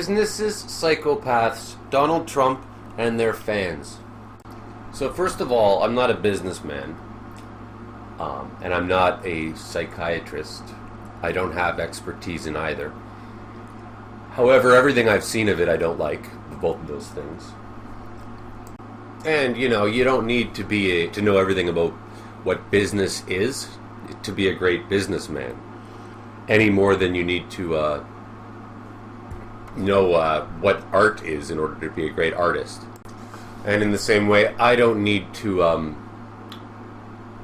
Businesses, psychopaths, Donald Trump, and their fans. So first of all, I'm not a businessman, and I'm not a psychiatrist. I don't have expertise in either. However, everything I've seen of it I don't like, both of those things. And you don't need to know everything about what business is to be a great businessman, any more than you need to know what art is in order to be a great artist. And in the same way, I don't need to I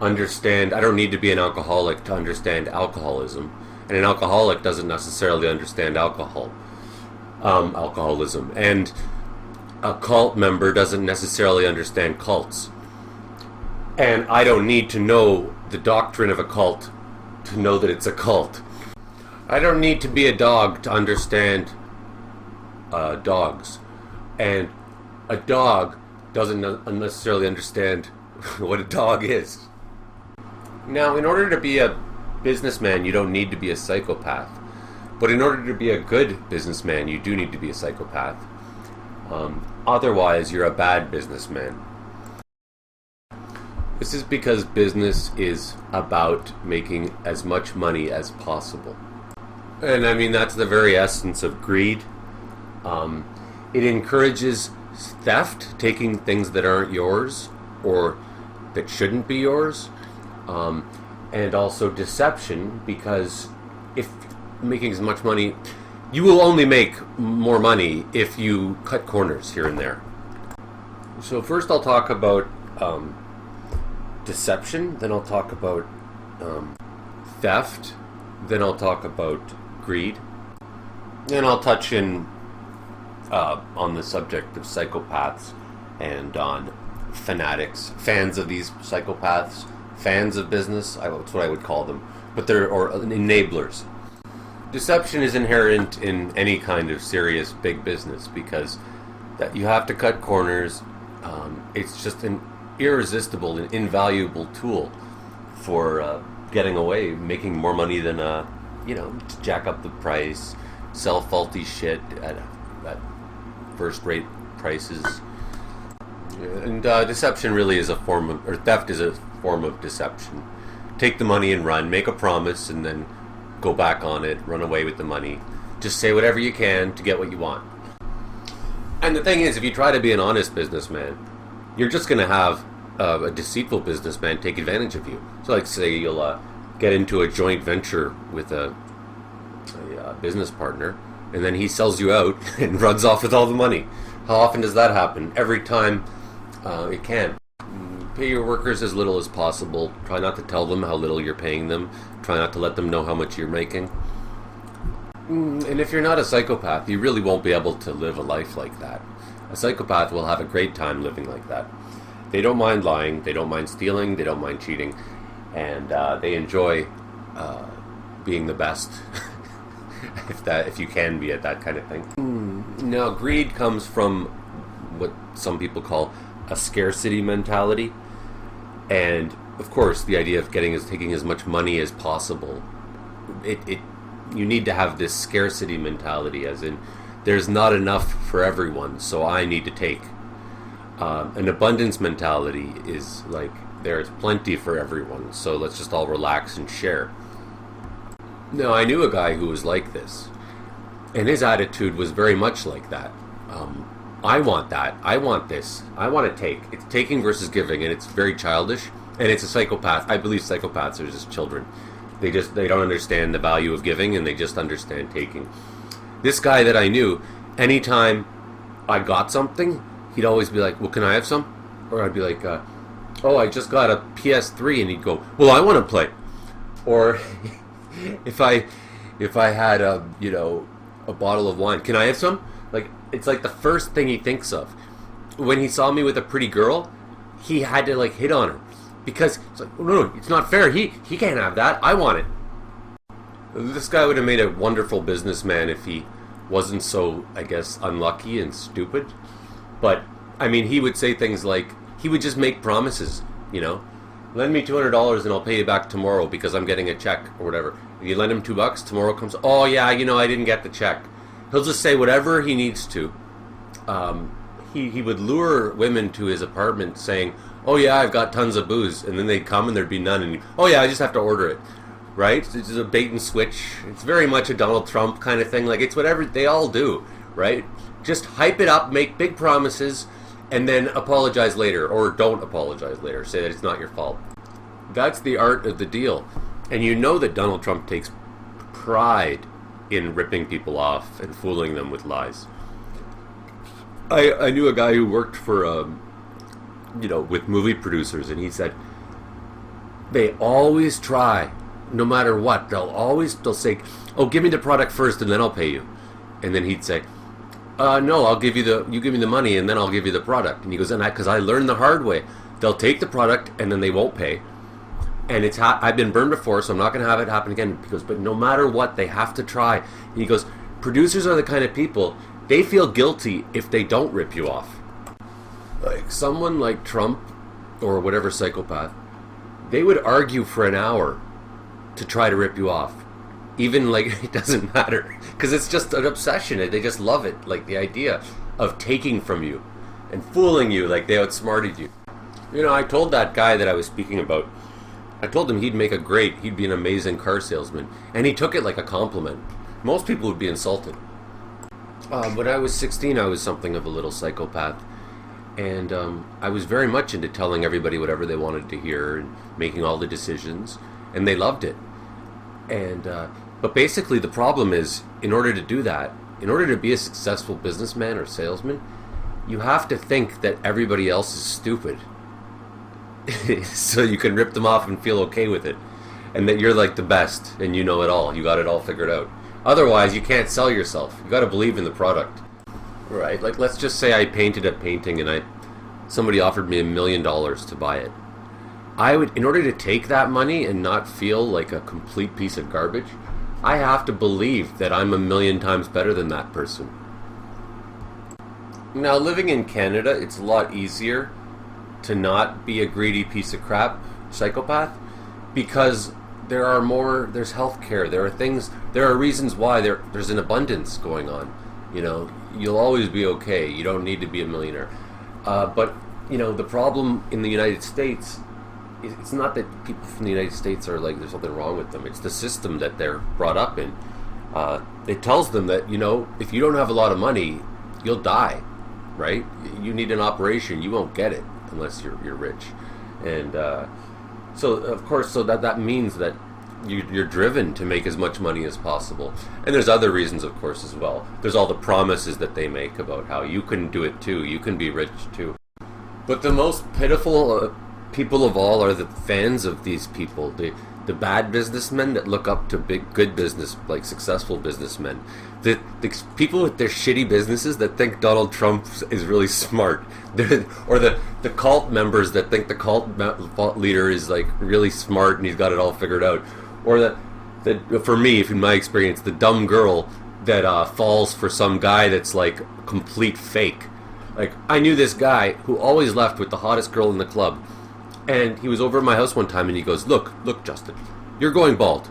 don't need to be an alcoholic to understand alcoholism, and an alcoholic doesn't necessarily understand alcoholism, and a cult member doesn't necessarily understand cults. And I don't need to know the doctrine of a cult to know that it's a cult. I don't need to be a dog to understand dogs. And a dog doesn't necessarily understand what a dog is. Now, in order to be a businessman, you don't need to be a psychopath. But in order to be a good businessman, you do need to be a psychopath. Otherwise, you're a bad businessman. This is because business is about making as much money as possible. And I mean, that's the very essence of greed. It encourages theft, taking things that aren't yours or that shouldn't be yours. And also deception, because if making as much money, you will only make more money if you cut corners here and there. So first I'll talk about deception, then I'll talk about theft, then I'll talk about greed, then I'll touch in on the subject of psychopaths and on fanatics, fans of these psychopaths, fans of business, that's what I would call them, but they're enablers. Deception is inherent in any kind of serious big business because that you have to cut corners. It's just an irresistible and invaluable tool for getting away, making more money than to jack up the price, sell faulty shit at first-rate prices. And deception really is theft is a form of deception. Take the money and run, make a promise, and then go back on it, run away with the money. Just say whatever you can to get what you want. And the thing is, if you try to be an honest businessman, you're just going to have a deceitful businessman take advantage of you. So like say you'll get into a joint venture with a business partner, and then he sells you out and runs off with all the money. How often does that happen? Every time it can. Pay your workers as little as possible. Try not to tell them how little you're paying them. Try not to let them know how much you're making. And if you're not a psychopath, you really won't be able to live a life like that. A psychopath will have a great time living like that. They don't mind lying, they don't mind stealing, they don't mind cheating, and they enjoy being the best, if you can be at that kind of thing. Now, greed comes from what some people call a scarcity mentality. And of course, the idea of taking as much money as possible. You need to have this scarcity mentality, as in, there's not enough for everyone, so I need to take. An abundance mentality is like, there's plenty for everyone, so let's just all relax and share. Now, I knew a guy who was like this, and his attitude was very much like that. I want that. I want this. I want to take. It's taking versus giving, and it's very childish, and it's a psychopath. I believe psychopaths are just children. They don't understand the value of giving, and they just understand taking. This guy that I knew, anytime I got something, he'd always be like, well, can I have some? Or I'd be like, oh, I just got a PS3, and he'd go, well, I want to play. Or if I had a bottle of wine, can I have some? Like, it's like the first thing he thinks of. When he saw me with a pretty girl, he had to hit on her. Because it's like, oh, no, it's not fair. He can't have that. I want it. This guy would have made a wonderful businessman if he wasn't so, I guess, unlucky and stupid. But, I mean, he would say things like, he would just make promises, lend me $200 and I'll pay you back tomorrow because I'm getting a check or whatever. And you lend him $2, tomorrow comes, oh yeah, I didn't get the check. He'll just say whatever he needs to. He would lure women to his apartment saying, "Oh yeah, I've got tons of booze," and then they'd come and there'd be none, and "Oh yeah, I just have to order it." Right? It's a bait and switch. It's very much a Donald Trump kind of thing. Like, it's whatever they all do, right? Just hype it up, make big promises, and then apologize later, or don't apologize later. Say that it's not your fault. That's the art of the deal. And you know that Donald Trump takes pride in ripping people off and fooling them with lies. I knew a guy who worked for, with movie producers, and he said, they always try, no matter what. They'll say, "Oh, give me the product first, and then I'll pay you." And then he'd say, "No, you give me the money, and then I'll give you the product." And he goes, because I learned the hard way. They'll take the product, and then they won't pay. And I've been burned before, so I'm not going to have it happen again. He goes, but no matter what, they have to try. And he goes, producers are the kind of people, they feel guilty if they don't rip you off. Like someone like Trump, or whatever psychopath, they would argue for an hour to try to rip you off. Even like, it doesn't matter. Because it's just an obsession. They just love it. Like the idea of taking from you and fooling you like they outsmarted you. I told that guy that I was speaking about, I told him he'd be an amazing car salesman. And he took it like a compliment. Most people would be insulted. When I was 16, I was something of a little psychopath. And I was very much into telling everybody whatever they wanted to hear and making all the decisions. And they loved it. And but basically the problem is, in order to do that, in order to be a successful businessman or salesman, you have to think that everybody else is stupid. So you can rip them off and feel okay with it. And that you're like the best and you know it all. You got it all figured out. Otherwise, you can't sell yourself. You got to believe in the product. Right? Like, let's just say I painted a painting and somebody offered me $1 million to buy it. I would, in order to take that money and not feel like a complete piece of garbage, I have to believe that I'm 1,000,000 times better than that person. Now, living in Canada, it's a lot easier to not be a greedy piece of crap psychopath, because there's healthcare, there are reasons why there's an abundance going on. You'll always be okay. You don't need to be a millionaire. But the problem in the United States, it's not that people from the United States are like, there's something wrong with them. It's the system that they're brought up in. It tells them that, if you don't have a lot of money, you'll die, right? You need an operation. You won't get it unless you're rich. And so, of course, that means that you're driven to make as much money as possible. And there's other reasons, of course, as well. There's all the promises that they make about how you can do it too. You can be rich too. But the most pitiful people of all are the fans of these people, the bad businessmen that look up to good business, like successful businessmen, the people with their shitty businesses that think Donald Trump is really smart, or the cult members that think the cult leader is like really smart and he's got it all figured out, or for me, in my experience, the dumb girl that falls for some guy that's like complete fake. Like, I knew this guy who always left with the hottest girl in the club. And he was over at my house one time and he goes, look, Justin, you're going bald.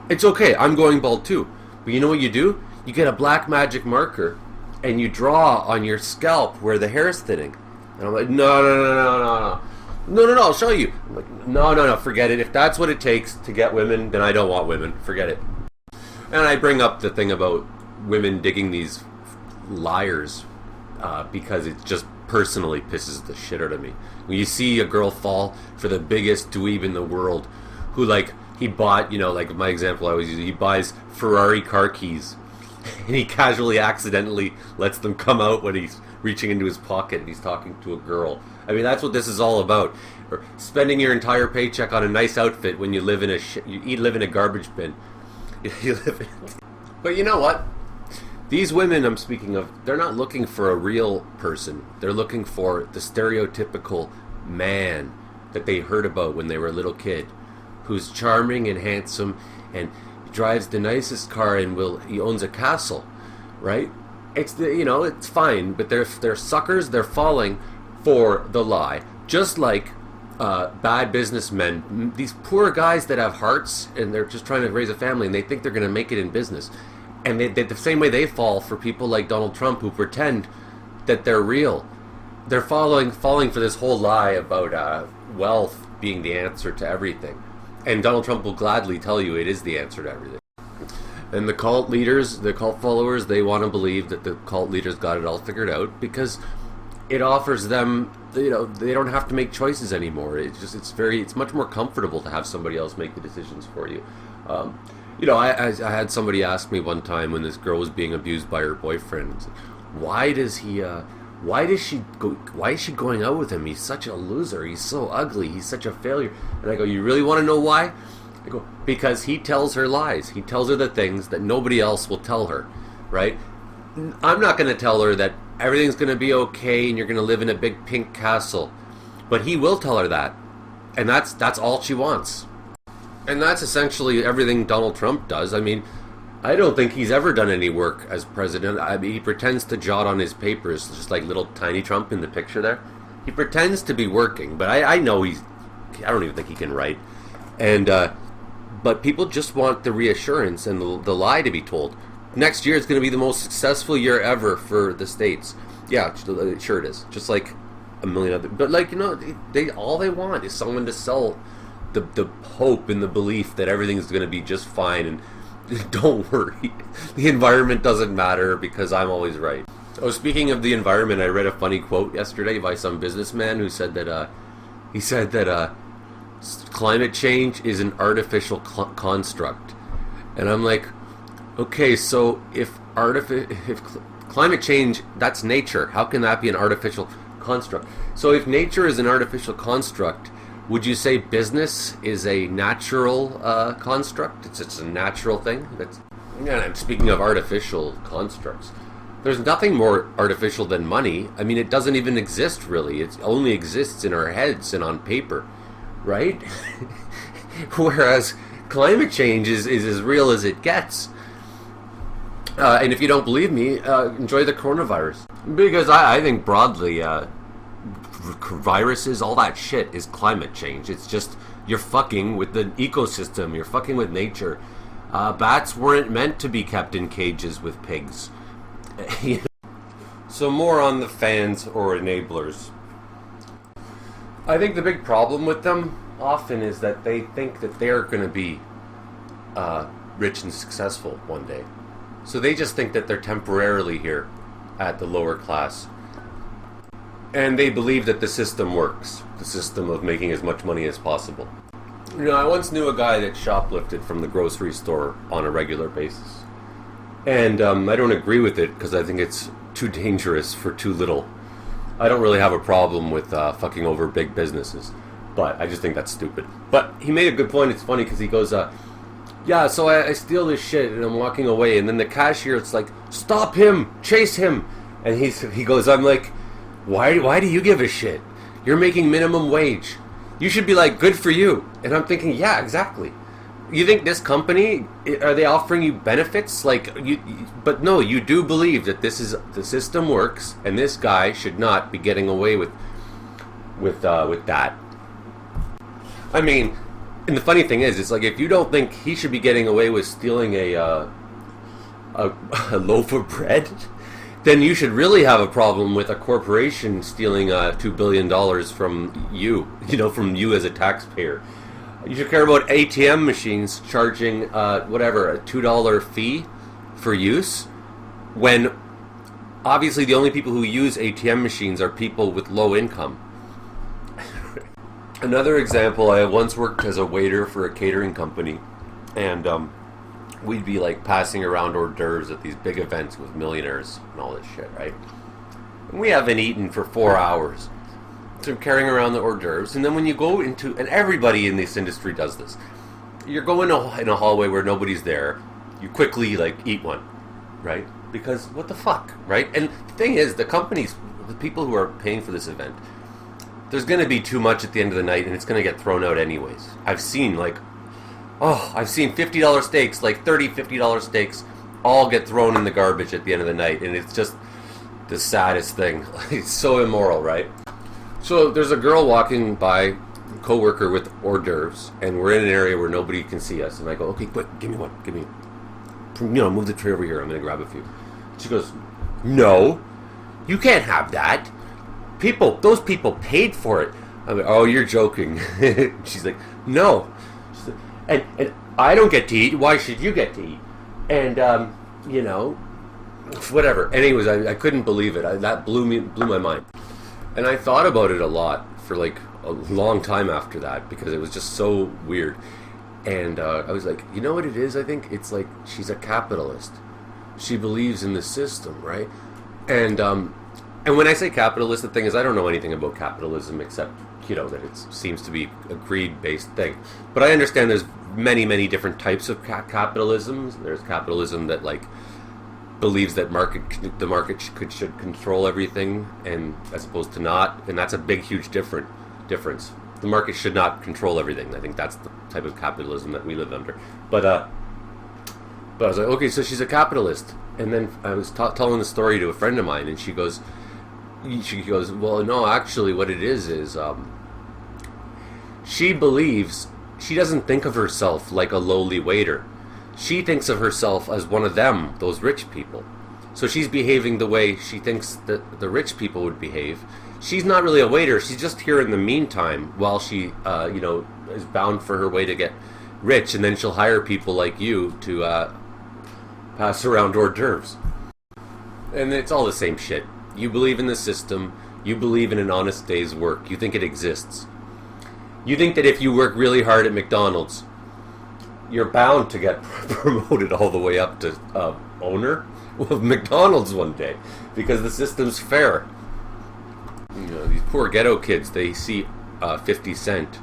It's okay, I'm going bald too. But you know what you do? You get a black magic marker and you draw on your scalp where the hair is thinning. And I'm like, no, I'll show you. I'm like, no, forget it. If that's what it takes to get women, then I don't want women. Forget it. And I bring up the thing about women digging these liars because it just personally pisses the shit out of me. When you see a girl fall for the biggest dweeb in the world, who he bought, like my example I always use, he buys Ferrari car keys, and he casually, accidentally lets them come out when he's reaching into his pocket and he's talking to a girl. I mean, that's what this is all about. Or spending your entire paycheck on a nice outfit when you live in a garbage bin. But you know what? These women I'm speaking of, they're not looking for a real person. They're looking for the stereotypical man that they heard about when they were a little kid, who's charming and handsome and drives the nicest car and he owns a castle, right? It's fine, but they're suckers. They're falling for the lie, just like bad businessmen. These poor guys that have hearts and they're just trying to raise a family and they think they're going to make it in business. And the same way they fall for people like Donald Trump who pretend that they're real. They're falling for this whole lie about wealth being the answer to everything. And Donald Trump will gladly tell you it is the answer to everything. And the cult leaders, the cult followers, they want to believe that the cult leaders got it all figured out because it offers them, they don't have to make choices anymore. It's much more comfortable to have somebody else make the decisions for you. I had somebody ask me one time when this girl was being abused by her boyfriend, why is she going out with him? He's such a loser. He's so ugly. He's such a failure. And I go, you really want to know why? I go, because he tells her lies. He tells her the things that nobody else will tell her, right? I'm not going to tell her that everything's going to be okay and you're going to live in a big pink castle. But he will tell her that. And that's all she wants. And that's essentially everything Donald Trump does. I mean, I don't think he's ever done any work as president. I mean, he pretends to jot on his papers, just like little tiny Trump in the picture there. He pretends to be working, but I know I don't even think he can write. And, but people just want the reassurance and the lie to be told. Next year is going to be the most successful year ever for the states. Yeah, sure it is. Just like a million other, but all they want is someone to sell the hope and the belief that everything's going to be just fine and don't worry, the environment doesn't matter because I'm always right. Oh, speaking of the environment, I read a funny quote yesterday by some businessman who said that climate change is an artificial construct, and I'm like, okay, so if climate change, that's nature, how can that be an artificial construct? So if nature is an artificial construct, would you say business is a natural construct? It's a natural thing? I'm speaking of artificial constructs. There's nothing more artificial than money. I mean, it doesn't even exist, really. It only exists in our heads and on paper, right? Whereas climate change is as real as it gets. And if you don't believe me, enjoy the coronavirus. Because I think broadly, viruses, all that shit is climate change. It's just you're fucking with the ecosystem, you're fucking with nature. Bats weren't meant to be kept in cages with pigs. So more on the fans or enablers. I think the big problem with them often is that they think that they're going to be rich and successful one day. So they just think that they're temporarily here at the lower class. And they believe that the system works. The system of making as much money as possible. I once knew a guy that shoplifted from the grocery store on a regular basis. And I don't agree with it because I think it's too dangerous for too little. I don't really have a problem with fucking over big businesses. But I just think that's stupid. But he made a good point. It's funny because he goes, yeah, so I steal this shit and I'm walking away. And then the cashier, it's like, stop him, chase him. And he goes, I'm like, why do you give a shit? You're making minimum wage. You should be like, good for you. And I'm thinking, yeah, exactly. You think this company, are they offering you benefits? But no, you do believe that the system works, and this guy should not be getting away with that. I mean, and the funny thing is, it's like if you don't think he should be getting away with stealing a loaf of bread, then you should really have a problem with a corporation stealing $2 billion from you, from you as a taxpayer. You should care about ATM machines charging, a $2 fee for use, when obviously the only people who use ATM machines are people with low income. Another example, I once worked as a waiter for a catering company, and we'd be passing around hors d'oeuvres at these big events with millionaires and all this shit, right? And we haven't eaten for 4 hours. So I'm carrying around the hors d'oeuvres, and then when you go into, and everybody in this industry does this, you're going in a hallway where nobody's there, you quickly eat one, right? Because what the fuck, right? And the thing is, the people who are paying for this event, there's going to be too much at the end of the night, and it's going to get thrown out anyways. I've seen $50 steaks, $50 steaks, all get thrown in the garbage at the end of the night, and it's just the saddest thing. It's so immoral, right? So there's a girl walking by, co-worker with hors d'oeuvres, and we're in an area where nobody can see us, and I go, okay, quick, give me one. move the tray over here. I'm going to grab a few. She goes, no, you can't have that. Those people paid for it. I'm like, oh, you're joking. She's like, no. She's like, and I don't get to eat. Why should you get to eat? And, whatever. Anyways, I couldn't believe it. That blew my mind. And I thought about it a lot for like a long time after that because it was just so weird. And I was like, you know what it is? I think it's like she's a capitalist. She believes in the system, right? And when I say capitalist, the thing is I don't know anything about capitalism except, that it seems to be a greed-based thing. But I understand there's many, many different types of capitalism. There's capitalism that like believes that the market should control everything, and as opposed to not, and that's a big, huge difference. The market should not control everything. I think that's the type of capitalism that we live under. But I was like, okay, so she's a capitalist. And then I was telling the story to a friend of mine, and she goes, well, no, actually what it is she believes, she doesn't think of herself like a lowly waiter. She thinks of herself as one of them, those rich people. So she's behaving the way she thinks that the rich people would behave. She's not really a waiter. She's just here in the meantime while she, is bound for her way to get rich. And then she'll hire people like you to pass around hors d'oeuvres. And it's all the same shit. You believe in the system. You believe in an honest day's work. You think it exists. You think that if you work really hard at McDonald's, you're bound to get promoted all the way up to owner of McDonald's one day because the system's fair. These poor ghetto kids, they see 50 Cent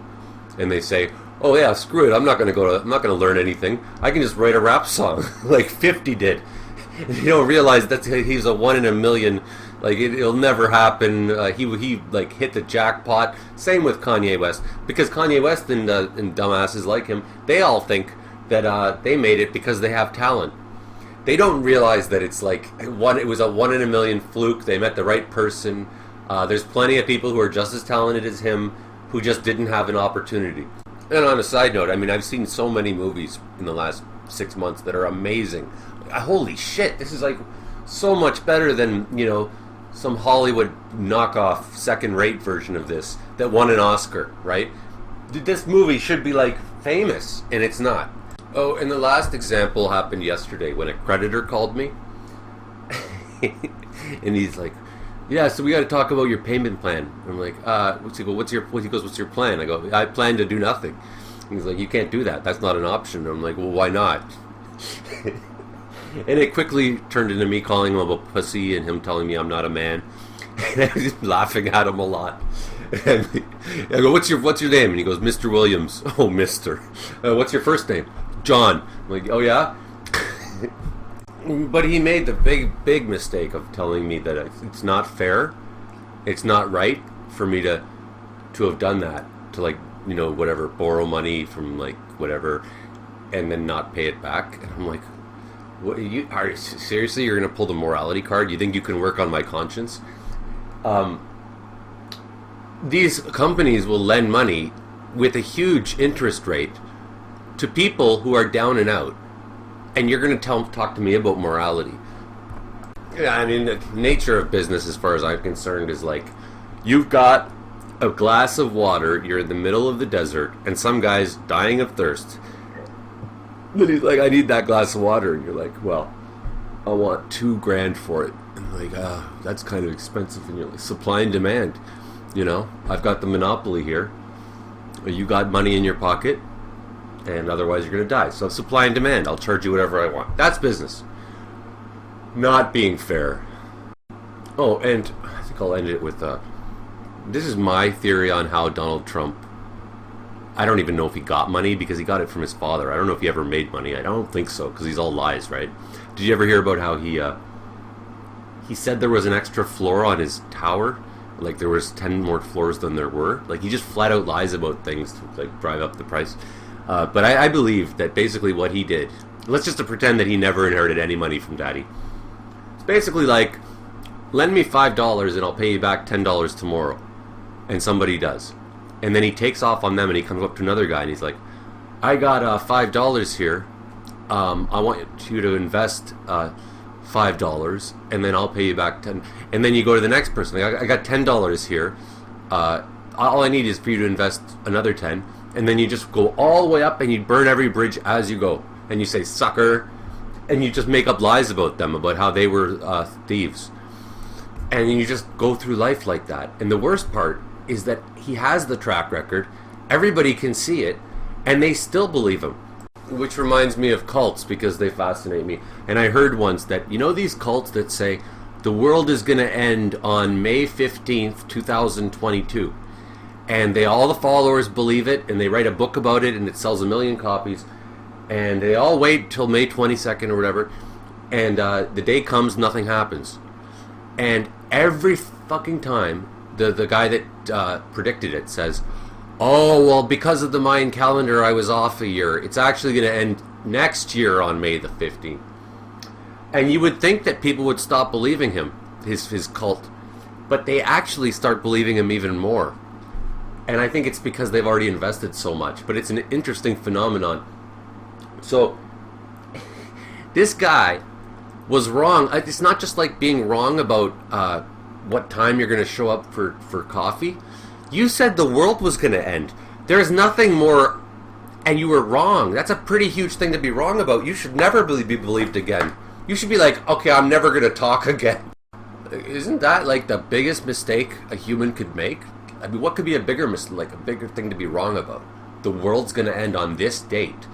and they say, oh yeah, screw it, I'm not going to learn anything. I can just write a rap song like 50 did. And you don't realize that he's a 1 in a million. Like it'll never happen. He like hit the jackpot. Same with Kanye West, because Kanye West and dumbasses like him, they all think that they made it because they have talent. They don't realize that it's like it was a 1 in a million fluke. They met the right person. There's plenty of people who are just as talented as him who just didn't have an opportunity. And on a side note, I mean, I've seen so many movies in the last 6 months that are amazing. Holy shit, this is like so much better than, some Hollywood knockoff second-rate version of this that won an Oscar, right? This movie should be like famous, and it's not. Oh, and the last example happened yesterday when a creditor called me. And he's like, yeah, so we got to talk about your payment plan. I'm like, what's your plan? I go, I plan to do nothing. And he's like, you can't do that. That's not an option. I'm like, well, why not? And it quickly turned into me calling him a pussy and him telling me I'm not a man. And I was laughing at him a lot. And I go, what's your name? And he goes, Mr. Williams. Oh, Mr. What's your first name? John. I'm like, oh yeah? But he made the big mistake of telling me that it's not fair, it's not right for me to have done that, to like, whatever, borrow money from like whatever and then not pay it back. And I'm like, what, seriously, you're going to pull the morality card? You think you can work on my conscience? These companies will lend money with a huge interest rate to people who are down and out. And you're going to talk to me about morality. Yeah, I mean, the nature of business, as far as I'm concerned, is like, you've got a glass of water, you're in the middle of the desert, and some guy's dying of thirst. And he's like, I need that glass of water. And you're like, well, I want $2,000 for it. And like, that's kind of expensive. And you're like, supply and demand. I've got the monopoly here. You got money in your pocket. And otherwise you're going to die. So supply and demand. I'll charge you whatever I want. That's business. Not being fair. Oh, and I think I'll end it with this is my theory on how Donald Trump, I don't even know if he got money because he got it from his father. I don't know if he ever made money. I don't think so because he's all lies, right? Did you ever hear about how he said there was an extra floor on his tower? Like there was 10 more floors than there were? Like he just flat out lies about things to like drive up the price. But I believe that basically what he did, let's just pretend that he never inherited any money from Daddy. It's basically like, lend me $5 and I'll pay you back $10 tomorrow. And somebody does. And then he takes off on them and he comes up to another guy and he's like, I got $5 here. I want you to invest $5, and then I'll pay you back 10. And then you go to the next person. Like, I got $10 here. All I need is for you to invest another 10. And then you just go all the way up, and you burn every bridge as you go. And you say, sucker. And you just make up lies about them, about how they were thieves. And you just go through life like that. And the worst part is that he has the track record. Everybody can see it. And they still believe him. Which reminds me of cults, because they fascinate me. And I heard once that, you know, these cults that say the world is going to end on May 15th, 2022. And all the followers believe it, and they write a book about it, and it sells 1 million copies. And they all wait till May 22nd or whatever. And the day comes, nothing happens. And every fucking time, the guy that predicted it says, oh, well, because of the Mayan calendar, I was off a year. It's actually going to end next year on May the 15th. And you would think that people would stop believing him, his cult. But they actually start believing him even more. And I think it's because they've already invested so much. But it's an interesting phenomenon. So, this guy was wrong. It's not just like being wrong about what time you're going to show up for coffee. You said the world was going to end. There's nothing more, and you were wrong. That's a pretty huge thing to be wrong about. You should never be believed again. You should be like, okay, I'm never going to talk again. Isn't that like the biggest mistake a human could make? I mean, what could be a bigger like a bigger thing to be wrong about? The world's going to end on this date.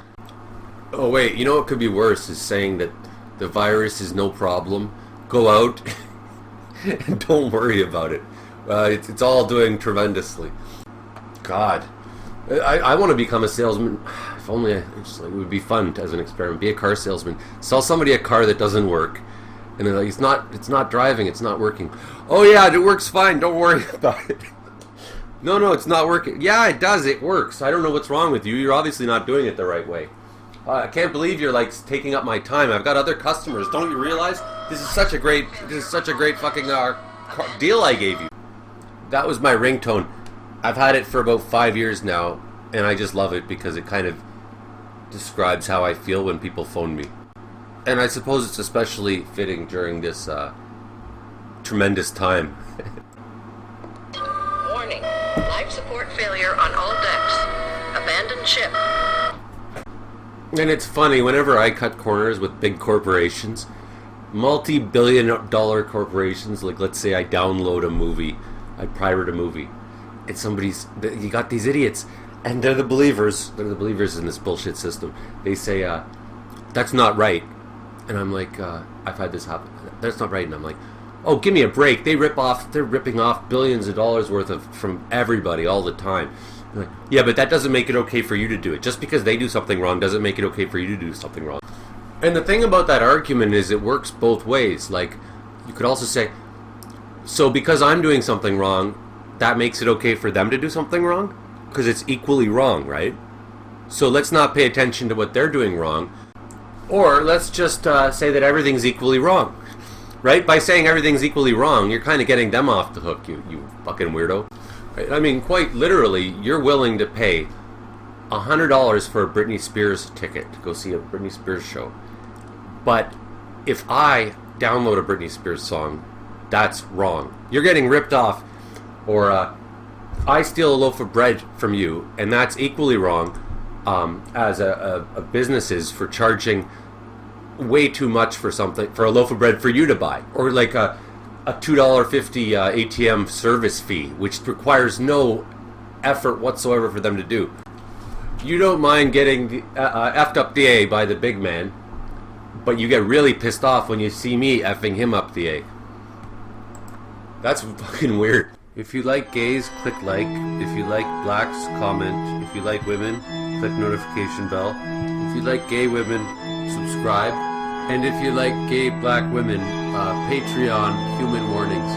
Oh wait, you know what could be worse is saying that the virus is no problem. Go out and don't worry about it. It's all doing tremendously. God, I want to become a salesman. If only it would be fun as an experiment. Be a car salesman. Sell somebody a car that doesn't work, and they're like, it's not driving. It's not working. Oh yeah, it works fine. Don't worry about it. No, it's not working. Yeah, it does. It works. I don't know what's wrong with you. You're obviously not doing it the right way. I can't believe you're like taking up my time. I've got other customers. Don't you realize this is such a great fucking deal I gave you. That was my ringtone. I've had it for about 5 years now, and I just love it because it kind of describes how I feel when people phone me. And I suppose it's especially fitting during this tremendous time. Warning. Life support failure on all decks. Abandon ship. And it's funny, whenever I cut corners with big corporations, multi-billion-dollar corporations, like let's say I download a movie, I pirate a movie, and you got these idiots, and they're the believers in this bullshit system. They say, that's not right. And I'm like, I've had this happen. That's not right. And I'm like, oh, give me a break. They're ripping off billions of dollars worth from everybody all the time. Like, yeah, but that doesn't make it okay for you to do it. Just because they do something wrong doesn't make it okay for you to do something wrong. And the thing about that argument is it works both ways. Like, you could also say, so because I'm doing something wrong, that makes it okay for them to do something wrong? Because it's equally wrong, right? So let's not pay attention to what they're doing wrong. Or let's just say that everything's equally wrong. Right? By saying everything's equally wrong, you're kind of getting them off the hook, you fucking weirdo. I mean, quite literally, you're willing to pay $100 for a Britney Spears ticket to go see a Britney Spears show. But if I download a Britney Spears song, that's wrong. You're getting ripped off. Or I steal a loaf of bread from you, and that's equally wrong as a business is for charging way too much for a loaf of bread for you to buy. Or like a $2.50 ATM service fee, which requires no effort whatsoever for them to do. You don't mind getting effed up the A by the big man, but you get really pissed off when you see me effing him up the A. That's fucking weird. If you like gays, click like. If you like blacks, comment. If you like women, click notification bell. If you like gay women, subscribe. And if you like gay black women, Patreon, human warnings.